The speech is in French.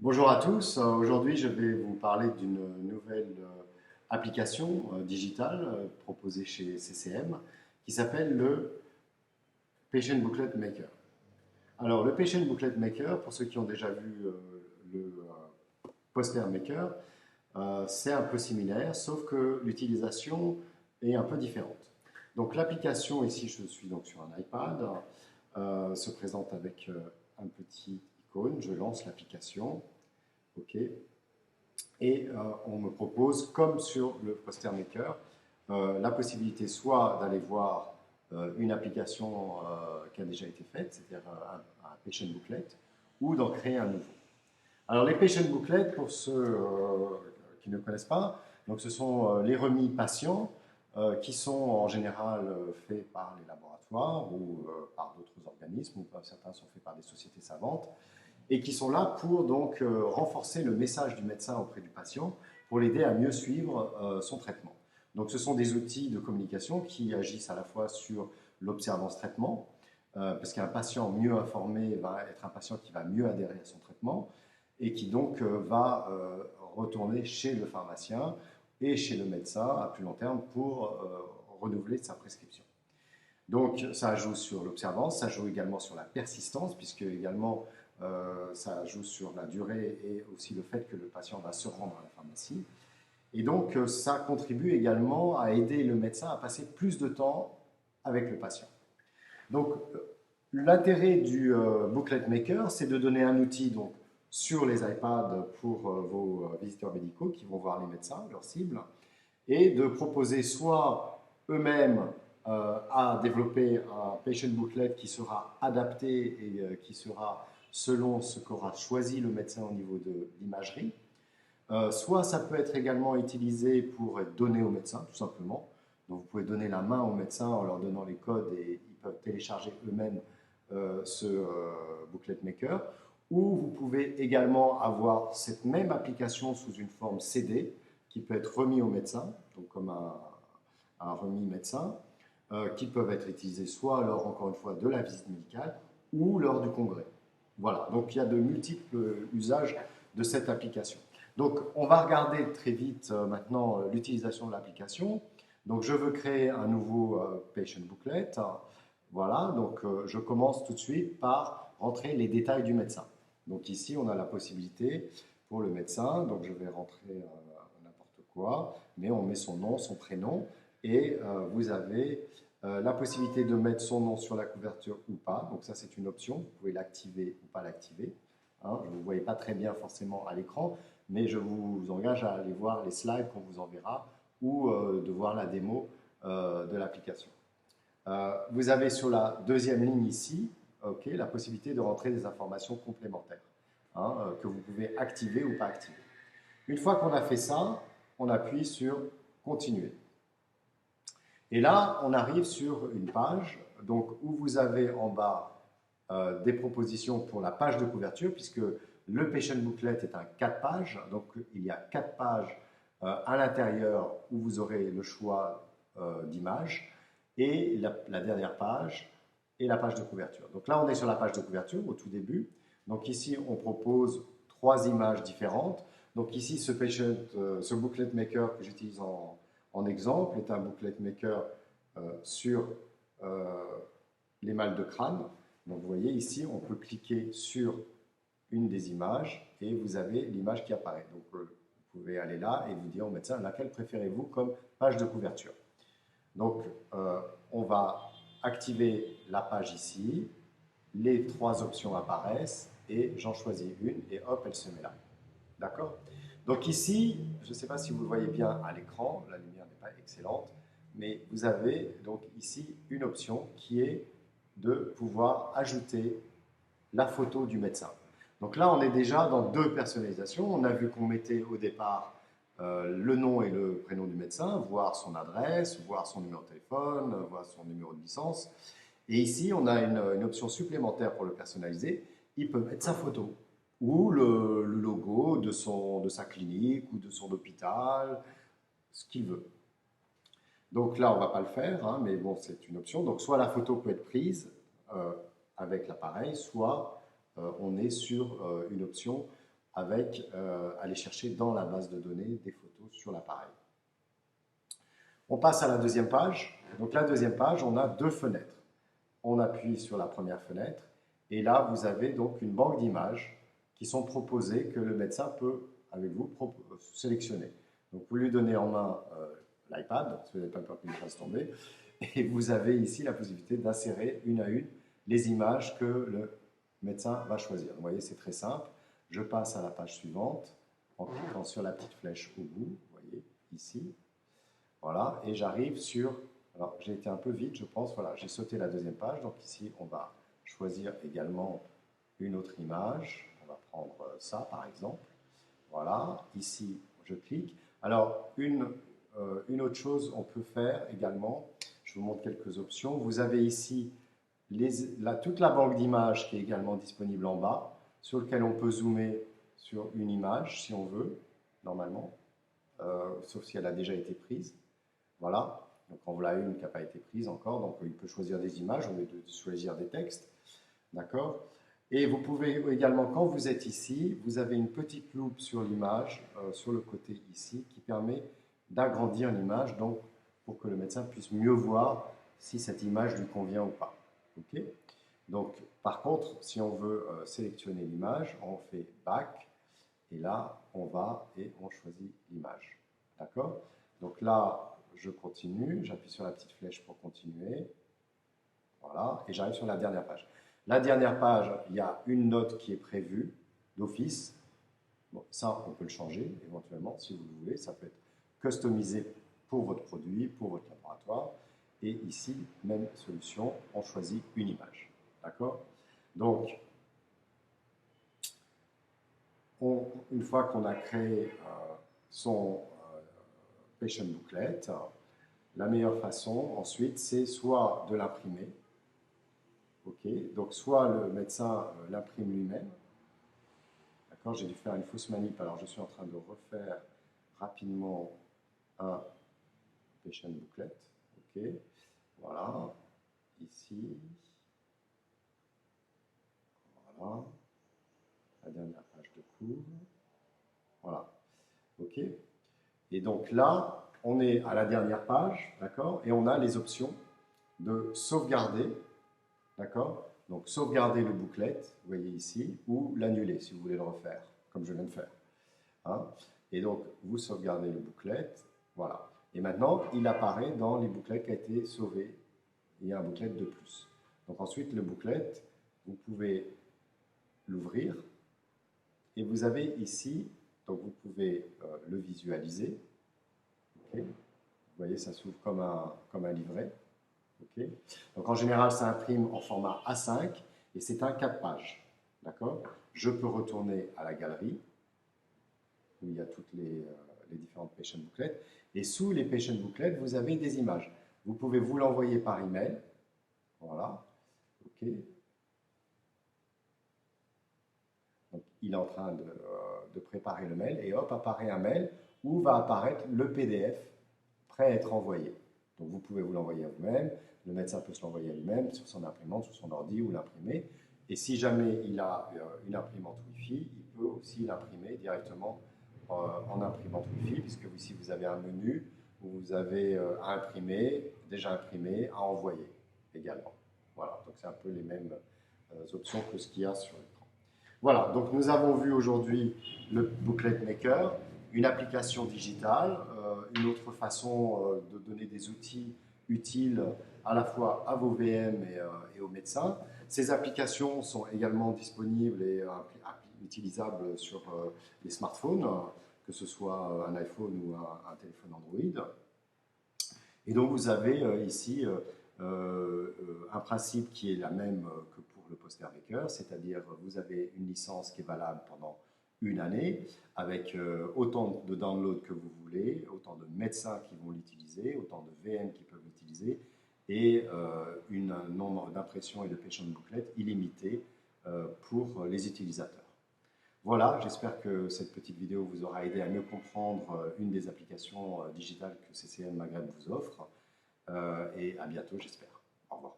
Bonjour à tous. Aujourd'hui, je vais vous parler d'une nouvelle application digitale proposée chez CCM qui s'appelle le Patient Booklet Maker. Alors, le Patient Booklet Maker, pour ceux qui ont déjà vu le Poster Maker, c'est un peu similaire, sauf que l'utilisation est un peu différente. Donc, l'application, ici, je suis donc sur un iPad, se présente avec un petit icône. Je lance l'application. OK. Et on me propose, comme sur le Poster Maker, la possibilité soit d'aller voir une application qui a déjà été faite, c'est-à-dire un patient booklet, ou d'en créer un nouveau. Alors les patient booklets, pour ceux qui ne connaissent pas, donc ce sont les remis patients qui sont en général faits par les laboratoires ou par d'autres organismes, ou certains sont faits par des sociétés savantes, et qui sont là pour donc renforcer le message du médecin auprès du patient pour l'aider à mieux suivre son traitement. Donc ce sont des outils de communication qui agissent à la fois sur l'observance traitement, parce qu'un patient mieux informé va être un patient qui va mieux adhérer à son traitement et qui donc va retourner chez le pharmacien et chez le médecin à plus long terme pour renouveler sa prescription. Donc ça joue sur l'observance, ça joue également sur la persistance, puisque également ça joue sur la durée et aussi le fait que le patient va se rendre à la pharmacie. Et donc ça contribue également à aider le médecin à passer plus de temps avec le patient. Donc l'intérêt du Booklet Maker, c'est de donner un outil donc, sur les iPads pour vos visiteurs médicaux qui vont voir les médecins, leurs cibles, et de proposer soit eux-mêmes à développer un patient booklet qui sera adapté et qui sera selon ce qu'aura choisi le médecin au niveau de l'imagerie. Soit ça peut être également utilisé pour être donné au médecin, tout simplement. Donc vous pouvez donner la main au médecin en leur donnant les codes et ils peuvent télécharger eux-mêmes ce booklet maker. Ou vous pouvez également avoir cette même application sous une forme CD qui peut être remis au médecin, donc comme un remis médecin, qui peuvent être utilisés soit lors, encore une fois, de la visite médicale ou lors du congrès. Voilà, donc il y a de multiples usages de cette application. Donc on va regarder très vite maintenant l'utilisation de l'application. Donc je veux créer un nouveau patient booklet. Voilà, donc je commence tout de suite par rentrer les détails du médecin. Donc ici on a la possibilité pour le médecin, donc je vais rentrer n'importe quoi, mais on met son nom, son prénom, et vous avez la possibilité de mettre son nom sur la couverture ou pas. Donc ça c'est une option, vous pouvez l'activer ou pas l'activer. Hein, je ne vous voyez pas très bien forcément à l'écran, mais je vous engage à aller voir les slides qu'on vous enverra ou de voir la démo de l'application. Vous avez sur la deuxième ligne ici la possibilité de rentrer des informations complémentaires que vous pouvez activer ou pas activer. Une fois qu'on a fait ça, on appuie sur Continuer. Et là, on arrive sur une page donc, où vous avez en bas des propositions pour la page de couverture, puisque le Patient Booklet est un 4 pages, donc il y a 4 pages à l'intérieur où vous aurez le choix d'images, et la dernière page est la page de couverture. Donc là, on est sur la page de couverture au tout début. Donc ici, on propose 3 images différentes. Donc ici, ce Booklet Maker que j'utilise en exemple est un Booklet Maker sur l'émail de crâne. Donc vous voyez ici, on peut cliquer sur une des images et vous avez l'image qui apparaît. Donc vous pouvez aller là et vous dire au médecin laquelle préférez-vous comme page de couverture. Donc on va activer la page ici, les 3 options apparaissent et j'en choisis une et hop, elle se met là. D'accord? Donc ici, je ne sais pas si vous le voyez bien à l'écran, la lumière n'est pas excellente, mais vous avez donc ici une option qui est de pouvoir ajouter la photo du médecin. Donc là, on est déjà dans 2 personnalisations. On a vu qu'on mettait au départ le nom et le prénom du médecin, voir son adresse, voir son numéro de téléphone, voir son numéro de licence. Et ici, on a une option supplémentaire pour le personnaliser. Il peut mettre sa photo ou le logo de sa clinique ou de son hôpital, ce qu'il veut. Donc là, on ne va pas le faire, hein, mais bon, c'est une option. Donc soit la photo peut être prise avec l'appareil, soit on est sur une option avec aller chercher dans la base de données des photos sur l'appareil. On passe à la deuxième page. Donc la deuxième page, on a deux fenêtres. On appuie sur la première fenêtre et là, vous avez donc une banque d'images qui sont proposées que le médecin peut, avec vous, sélectionner. Donc vous lui donnez en main l'iPad, si vous n'avez pas peur qu'il fasse tomber, et vous avez ici la possibilité d'insérer une à une les images que le médecin va choisir. Donc, vous voyez, c'est très simple. Je passe à la page suivante en cliquant sur la petite flèche au bout, vous voyez, ici. Voilà, et j'arrive sur... Alors, j'ai été un peu vite, je pense. Voilà, j'ai sauté la deuxième page. Donc ici, on va choisir également une autre image. On va prendre ça, par exemple. Voilà, ici, je clique. Alors, une autre chose, on peut faire également, je vous montre quelques options. Vous avez ici toute la banque d'images qui est également disponible en bas, sur lequel on peut zoomer sur une image, si on veut, normalement, sauf si elle a déjà été prise. Voilà, donc en voilà une qui n'a pas été prise encore, donc il peut choisir des images au lieu de choisir des textes. D'accord? Et vous pouvez également, quand vous êtes ici, vous avez une petite loupe sur l'image, sur le côté ici, qui permet d'agrandir l'image, donc pour que le médecin puisse mieux voir si cette image lui convient ou pas. Ok? Donc, par contre, si on veut sélectionner l'image, on fait Back, et là, on va et on choisit l'image. D'accord? Donc là, je continue, j'appuie sur la petite flèche pour continuer. Voilà, et j'arrive sur la dernière page. La dernière page, il y a une note qui est prévue d'office. Bon, ça, on peut le changer éventuellement si vous le voulez. Ça peut être customisé pour votre produit, pour votre laboratoire. Et ici, même solution, on choisit une image. D'accord? Donc, une fois qu'on a créé son patient booklet, la meilleure façon ensuite, c'est soit de l'imprimer. Ok, donc soit le médecin l'imprime lui-même. D'accord, j'ai dû faire une fausse manip, alors je suis en train de refaire rapidement un patient booklet. Ok, voilà, ici, voilà, la dernière page de cours. Voilà, ok. Et donc là, on est à la dernière page, d'accord, et on a les options de sauvegarder, d'accord. Donc sauvegarder le booklet, vous voyez ici, ou l'annuler si vous voulez le refaire, comme je viens de faire. Hein. Et donc vous sauvegardez le booklet, voilà. Et maintenant, il apparaît dans les booklets qui a été sauvé. Il y a un booklet de plus. Donc ensuite, le booklet, vous pouvez l'ouvrir. Et vous avez ici, donc vous pouvez le visualiser. Okay. Vous voyez, ça s'ouvre comme un livret. Okay. Donc en général, ça imprime en format A5 et c'est un 4 pages. D'accord? Je peux retourner à la galerie où il y a toutes les différentes patient booklets. Et sous les patient booklets, vous avez des images. Vous pouvez vous l'envoyer par email. Voilà. OK. Donc, il est en train de préparer le mail et hop, apparaît un mail où va apparaître le PDF prêt à être envoyé. Donc vous pouvez vous l'envoyer à vous-même, le médecin peut se l'envoyer à lui-même sur son imprimante, sur son ordi ou l'imprimer. Et si jamais il a une imprimante Wi-Fi, il peut aussi l'imprimer directement en imprimante Wi-Fi, puisque ici vous avez un menu où vous avez à imprimer, déjà imprimé, à envoyer également. Voilà, donc c'est un peu les mêmes options que ce qu'il y a sur l'écran. Voilà, donc nous avons vu aujourd'hui le Booklet Maker, une application digitale, une autre façon de donner des outils utiles à la fois à vos VM et aux médecins. Ces applications sont également disponibles et utilisables sur les smartphones, que ce soit un iPhone ou un téléphone Android. Et donc vous avez ici un principe qui est la même que pour le Poster Maker, c'est-à-dire vous avez une licence qui est valable pendant une année, avec autant de downloads que vous voulez, autant de médecins qui vont l'utiliser, autant de VM qui peuvent l'utiliser, et un nombre d'impressions et de patient booklets illimité pour les utilisateurs. Voilà, j'espère que cette petite vidéo vous aura aidé à mieux comprendre une des applications digitales que CCM Maghreb vous offre. Et à bientôt, j'espère. Au revoir.